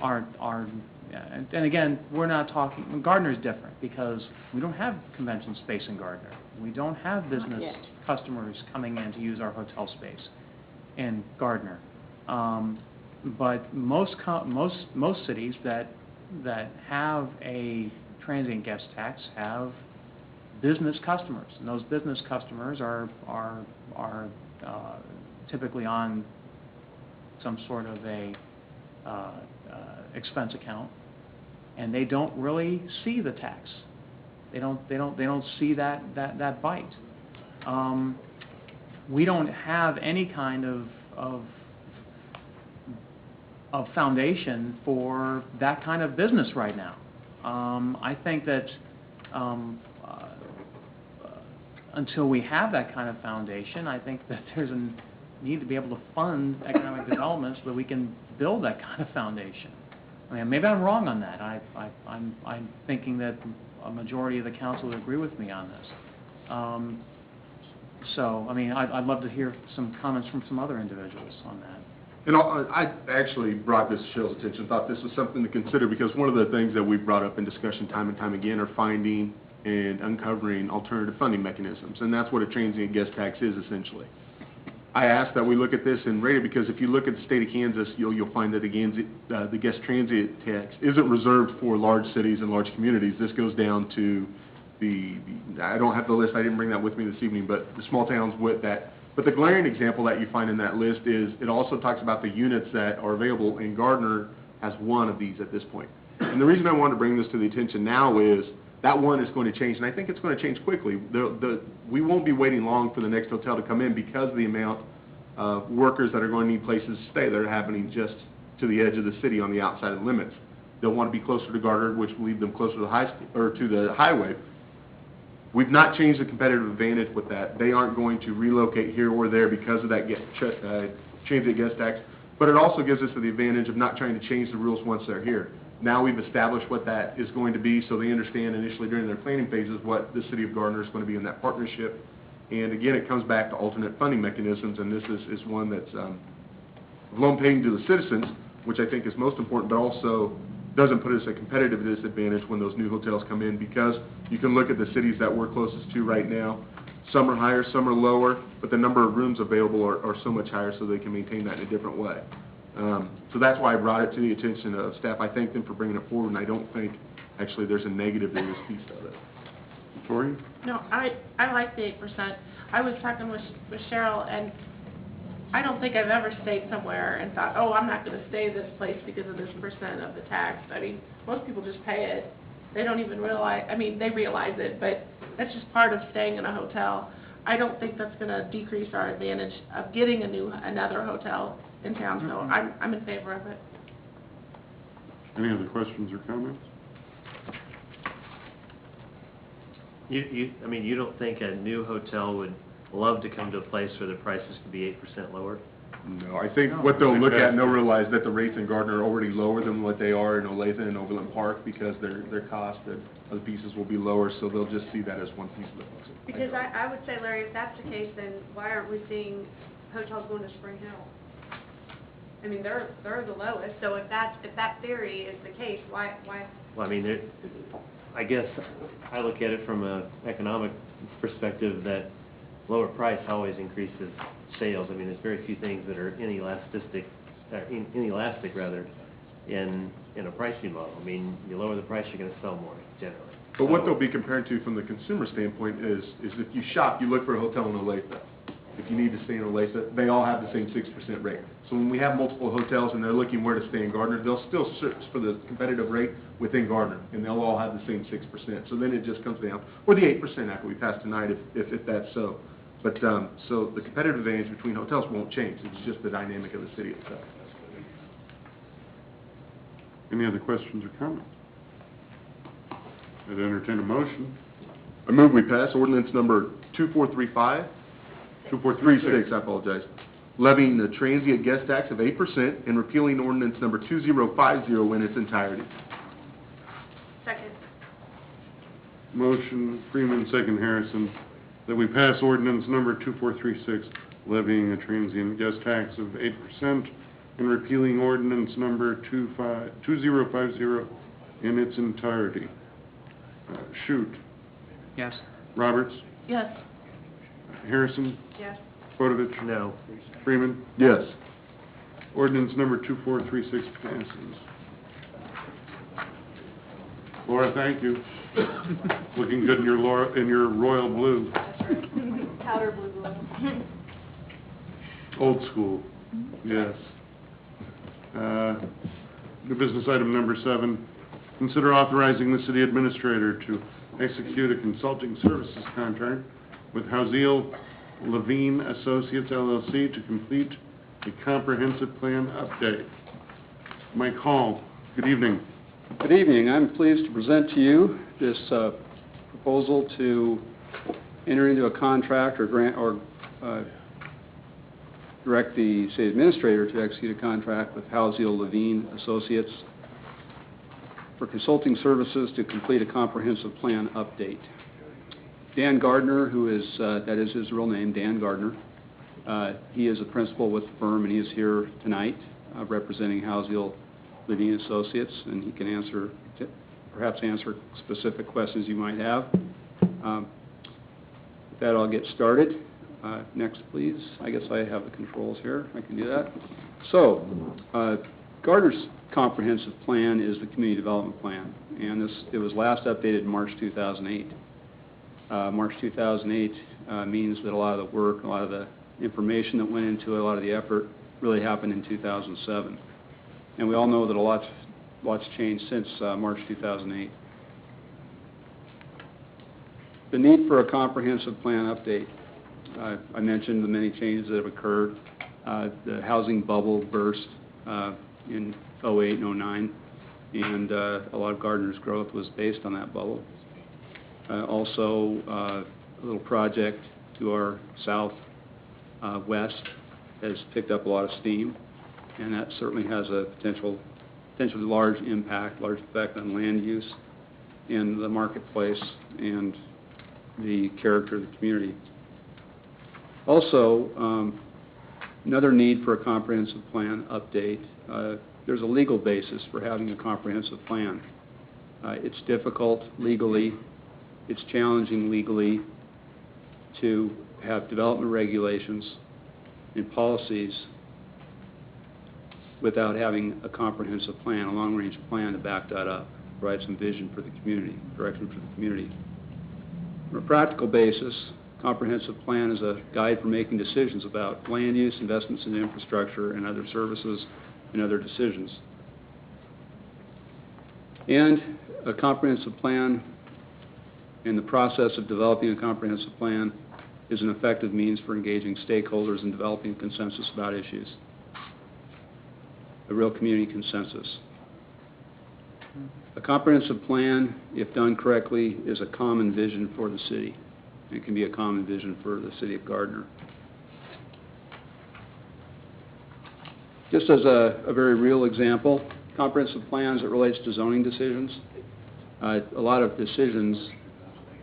are and again, we're not talking, Gardner's different because we don't have convention space in Gardner. We don't have business customers coming in to use our hotel space in Gardner. But most cities that have a transient guest tax have business customers, and those business customers are typically on some sort of a expense account, and they don't really see the tax. They don't see that bite. We don't have any kind of foundation for that kind of business right now. I think that until we have that kind of foundation, I think that there's a need to be able to fund economic development so that we can build that kind of foundation. I mean, maybe I'm wrong on that. I'm thinking that a majority of the council would agree with me on this. So, I mean, I'd love to hear some comments from some other individuals on that. And I actually brought this to Cheryl's attention, thought this was something to consider, because one of the things that we've brought up in discussion time and time again are finding and uncovering alternative funding mechanisms, and that's what a transient guest tax is essentially. I asked that we look at this and rate it because if you look at the state of Kansas, you'll find that the guest transient tax isn't reserved for large cities and large communities. This goes down to I don't have the list, I didn't bring that with me this evening, but the small towns with that. But the glaring example that you find in that list is it also talks about the units that are available, and Gardner has one of these at this point. And the reason I wanted to bring this to the attention now is that one is going to change, and I think it's going to change quickly. We won't be waiting long for the next hotel to come in because of the amount of workers that are going to need places to stay that are happening just to the edge of the city on the outside of the limits. They'll want to be closer to Gardner, which will lead them closer to the highway. We've not changed the competitive advantage with that. They aren't going to relocate here or there because of that transient guest tax, but it also gives us the advantage of not trying to change the rules once they're here. Now we've established what that is going to be, so they understand initially during their planning phases what the city of Gardner is going to be in that partnership. And again, it comes back to alternate funding mechanisms, and this is one that's loan paying to the citizens, which I think is most important, but also doesn't put us at a competitive disadvantage when those new hotels come in, because you can look at the cities that we're closest to right now. Some are higher, some are lower, but the number of rooms available are so much higher so they can maintain that in a different way. So that's why I brought it to the attention of staff. I thank them for bringing it forward, and I don't think actually there's a negative in this piece of it. Victoria? No, I like the 8%. I was talking with Cheryl, and I don't think I've ever stayed somewhere and thought, oh, I'm not going to stay this place because of this percent of the tax. I mean, most people just pay it. They don't even realize, I mean, they realize it, but that's just part of staying in a hotel. I don't think that's going to decrease our advantage of getting another hotel in town, so I'm in favor of it. Any other questions or comments? I mean, you don't think a new hotel would love to come to a place where the prices could be 8% lower? No, I think what they'll look at and they'll realize that the rates in Gardner are already lower than what they are in Olathe and Overland Park, because their cost of the pieces will be lower, so they'll just see that as one piece of the puzzle. Because I would say, Larry, if that's the case, then why aren't we seeing hotels going to Spring Hill? I mean, they're the lowest, so if that theory is the case, why? Well, I mean, I guess I look at it from an economic perspective that lower price always increases sales. I mean, there's very few things that are inelastic in a pricing model. I mean, you lower the price, you're going to sell more generally. But what they'll be compared to from the consumer standpoint is if you shop, you look for a hotel in Olathe. If you need to stay in Olathe, they all have the same 6% rate. So when we have multiple hotels and they're looking where to stay in Gardner, they'll still search for the competitive rate within Gardner, and they'll all have the same 6%. So then it just comes down, or the 8% after we pass tonight, if that's so. But so the competitive advantage between hotels won't change. It's just the dynamic of the city itself. Any other questions or comments? I'd entertain a motion. I move we pass ordinance number 2436, I apologize, levying the transient guest tax of 8% and repealing ordinance number 2050 in its entirety. Second. Motion, Freeman, second Harrison, that we pass ordinance number 2436, levying a transient guest tax of 8% and repealing ordinance number 2050 in its entirety. Shute, Yes. Roberts, Yes. Harrison, Yes. Bodovich, No. Freeman. Yes. Ordinance number 2436 passes. Laura, thank you. Looking good in your royal blue. That's right. Powder blue glow. Old school, yes. New business item number 7, consider authorizing the city administrator to execute a consulting services contract with Houseil Levine Associates LLC to complete a comprehensive plan update. Mike Hall, good evening. Good evening. I'm pleased to present to you this proposal to enter into a contract or grant or direct the city administrator to execute a contract with Houseil Levine Associates for consulting services to complete a comprehensive plan update. Dan Gardner, who is, that is his real name, Dan Gardner, he is a principal with the firm, and he is here tonight representing Houseil Levine Associates, and he can perhaps answer specific questions you might have. With that, I'll get started. Next, please. I guess I have the controls here. I can do that. So, Gardner's comprehensive plan is the community development plan, and it was last updated in March 2008. March 2008 means that a lot of the work, a lot of the information that went into it, a lot of the effort really happened in 2007. And we all know that a lot's changed since March 2008. The need for a comprehensive plan update. I mentioned the many changes that have occurred. The housing bubble burst in 08 and 09, and a lot of Gardner's growth was based on that bubble. Also, a little project to our southwest has picked up a lot of steam, and that certainly has a potentially large impact, large effect on land use in the marketplace and the character of the community. Also, another need for a comprehensive plan update. There's a legal basis for having a comprehensive plan. It's difficult legally, it's challenging legally to have development regulations and policies without having a comprehensive plan, a long-range plan to back that up, provide some vision for the community, direction for the community. On a practical basis, comprehensive plan is a guide for making decisions about land use, investments in infrastructure, and other services and other decisions. And a comprehensive plan, and the process of developing a comprehensive plan, is an effective means for engaging stakeholders and developing consensus about issues. A real community consensus. A comprehensive plan, if done correctly, is a common vision for the city. It can be a common vision for the city of Gardner. Just as a very real example, comprehensive plans that relates to zoning decisions. A lot of decisions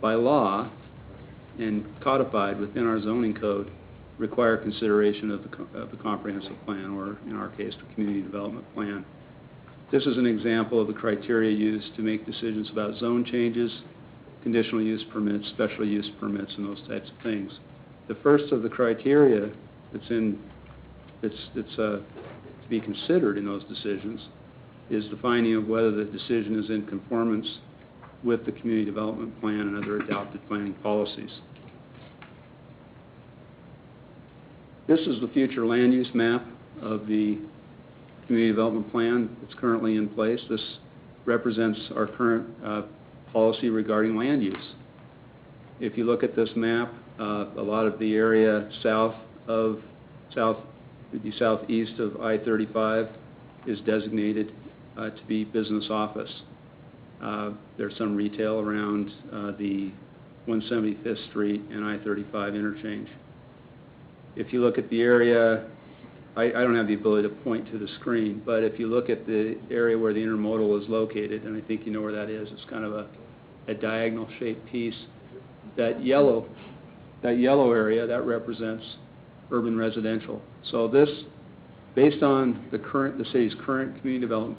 by law and codified within our zoning code require consideration of the comprehensive plan, or in our case, the community development plan. This is an example of the criteria used to make decisions about zone changes, conditional use permits, special use permits, and those types of things. The first of the criteria that's to be considered in those decisions is the finding of whether the decision is in conformance with the community development plan and other adopted planning policies. This is the future land use map of the community development plan that's currently in place. This represents our current policy regarding land use. If you look at this map, a lot of the area southeast of I-35 is designated to be business office. There's some retail around the 175th Street and I-35 interchange. If you look at the area, I don't have the ability to point to the screen, but if you look at the area where the intermodal is located, and I think you know where that is, it's kind of a diagonal shaped piece. That yellow area, that represents urban residential. So this Based on the city's current community development